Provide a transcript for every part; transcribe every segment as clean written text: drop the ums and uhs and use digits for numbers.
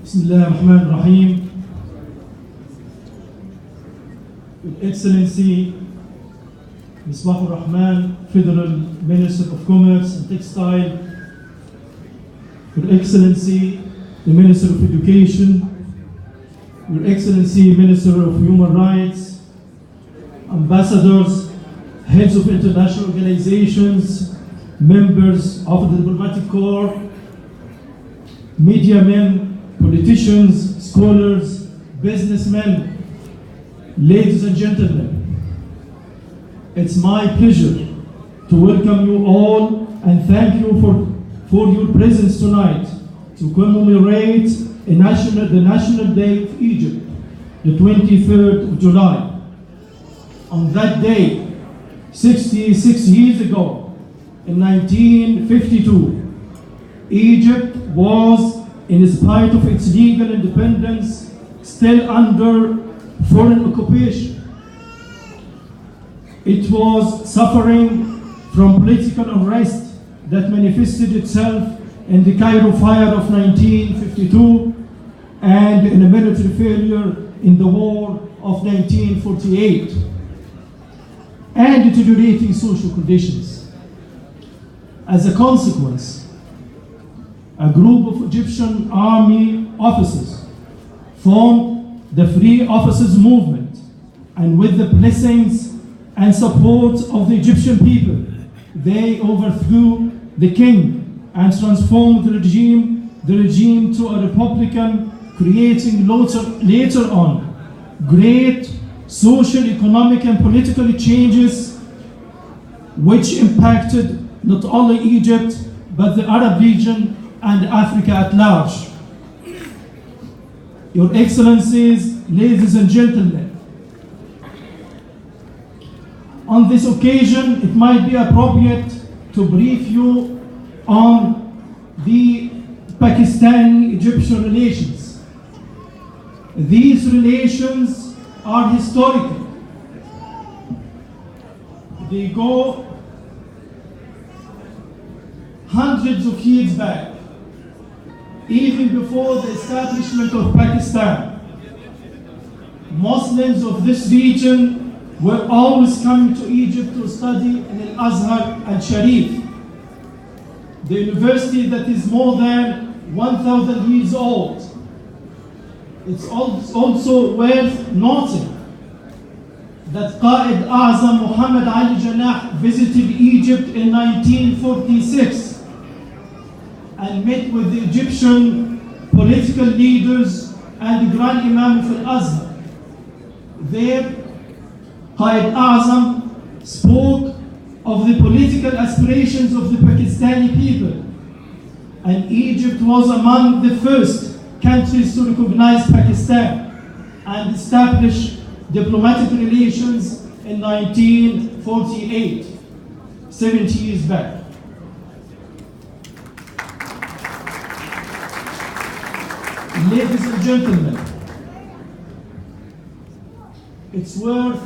Bismillah ar-Rahman ar-Rahim. Your Excellency, Misbah ar-Rahman, Federal Minister of Commerce and Textile, Your Excellency, the Minister of Education, Your Excellency, Minister of Human Rights, ambassadors, heads of international organizations, members of the diplomatic corps, media men, politicians, scholars, businessmen, ladies and gentlemen, it's my pleasure to welcome you all and thank you for your presence tonight to commemorate the National Day of Egypt, the 23rd of July. On that day, 66 years ago, in 1952, Egypt was, in spite of its legal independence, still under foreign occupation. It was suffering from political unrest that manifested itself in the Cairo fire of 1952 and in a military failure in the war of 1948 and deteriorating social conditions. As a consequence, a group of Egyptian army officers formed the Free Officers Movement, and with the blessings and support of the Egyptian people, they overthrew the king and transformed the regime to a republican, creating later on great social, economic and political changes which impacted not only Egypt but the Arab region and Africa at large. Your Excellencies, ladies and gentlemen, on this occasion it might be appropriate to brief you on the Pakistani-Egyptian relations. These relations are historical. They go hundreds of years back. Even before the establishment of Pakistan, Muslims of this region were always coming to Egypt to study in Al-Azhar and Sharif, the university that is more than 1,000 years old. It's also worth noting that Qa'id A'zam Muhammad Ali Jinnah visited Egypt in 1946 and met with the Egyptian political leaders and the Grand Imam of Al-Azhar. There, Qa'id A'zam spoke of the political aspirations of the Pakistani people, and Egypt was among the first countries to recognize Pakistan and establish diplomatic relations in 1948, 70 years back. Ladies and gentlemen, it's worth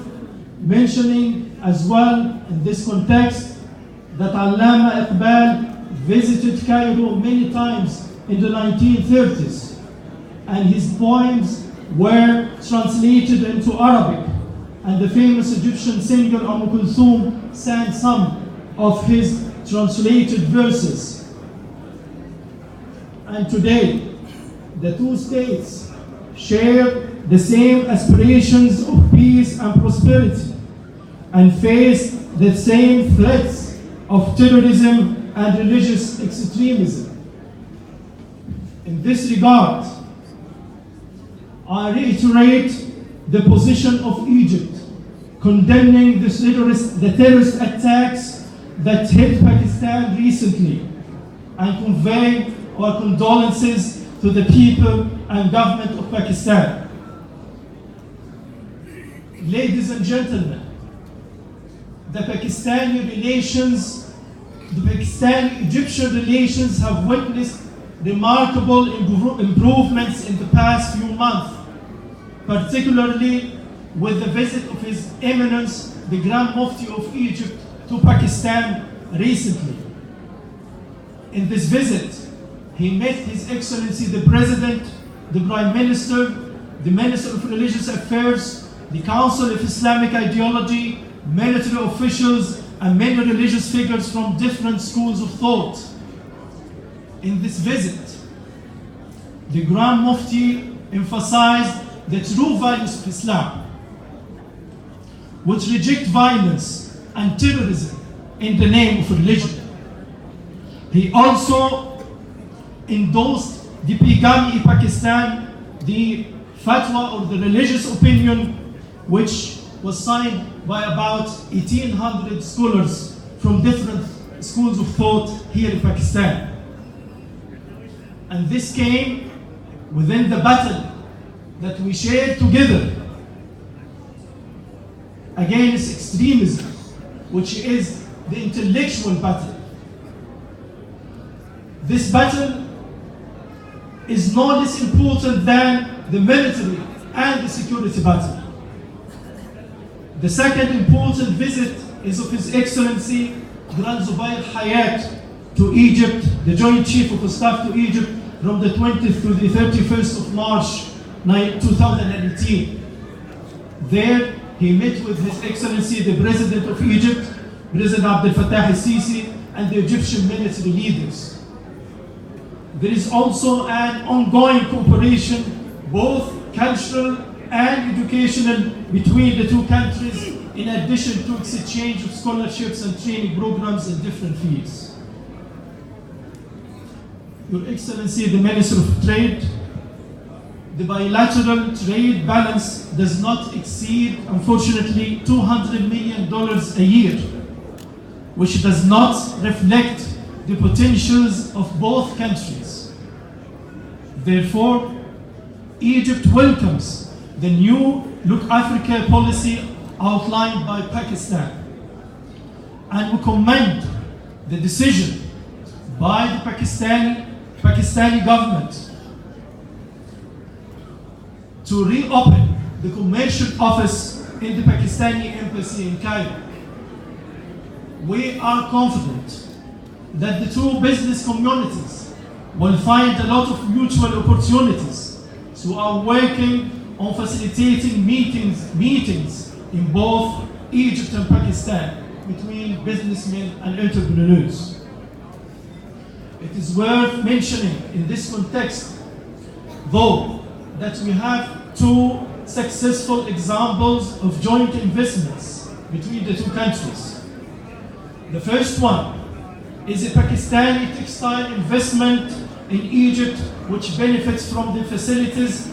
mentioning as well in this context that Allama Iqbal visited Cairo many times in the 1930s, and his poems were translated into Arabic, and the famous Egyptian singer Kulthum sang some of his translated verses. And today, the two states share the same aspirations of peace and prosperity and face the same threats of terrorism and religious extremism. In this regard, I reiterate the position of Egypt, condemning the terrorist attacks that hit Pakistan recently, and convey our condolences to the people and government of Pakistan. Ladies and gentlemen, the Pakistani-Egyptian relations have witnessed remarkable improvements in the past few months, particularly with the visit of His Eminence, the Grand Mufti of Egypt, to Pakistan recently. In this visit, he met His Excellency the President the Prime Minister, the Minister of Religious Affairs, the Council of Islamic Ideology, military officials, and many religious figures from different schools of thought. In this visit, the Grand Mufti emphasized the true values of Islam, which reject violence and terrorism in the name of religion. He also endorsed the Pigami in Pakistan, the fatwa or the religious opinion, which was signed by about 1,800 scholars from different schools of thought here in Pakistan. And this came within the battle that we share together against extremism, which is the intellectual battle. This battle is no less important than the military and the security battle. The second important visit is of His Excellency Grand Zubair Hayat to Egypt, the Joint Chief of Staff to Egypt, from the 20th to the 31st of March 2018. There, he met with His Excellency the President of Egypt, President Abdel Fattah al-Sisi, and the Egyptian military leaders. There is also an ongoing cooperation, both cultural and educational, between the two countries, in addition to exchange of scholarships and training programs in different fields. Your Excellency, the Minister of Trade, the bilateral trade balance does not exceed, unfortunately, $200 million a year, which does not reflect the potentials of both countries. Therefore, Egypt welcomes the new Look Africa policy outlined by Pakistan, and we commend the decision by the Pakistani government to reopen the commercial office in the Pakistani embassy in Cairo. We are confident that the two business communities will find a lot of mutual opportunities, so are working on facilitating meetings in both Egypt and Pakistan between businessmen and entrepreneurs. It is worth mentioning in this context, though, that we have two successful examples of joint investments between the two countries. The first one is a Pakistani textile investment in Egypt, which benefits from the facilities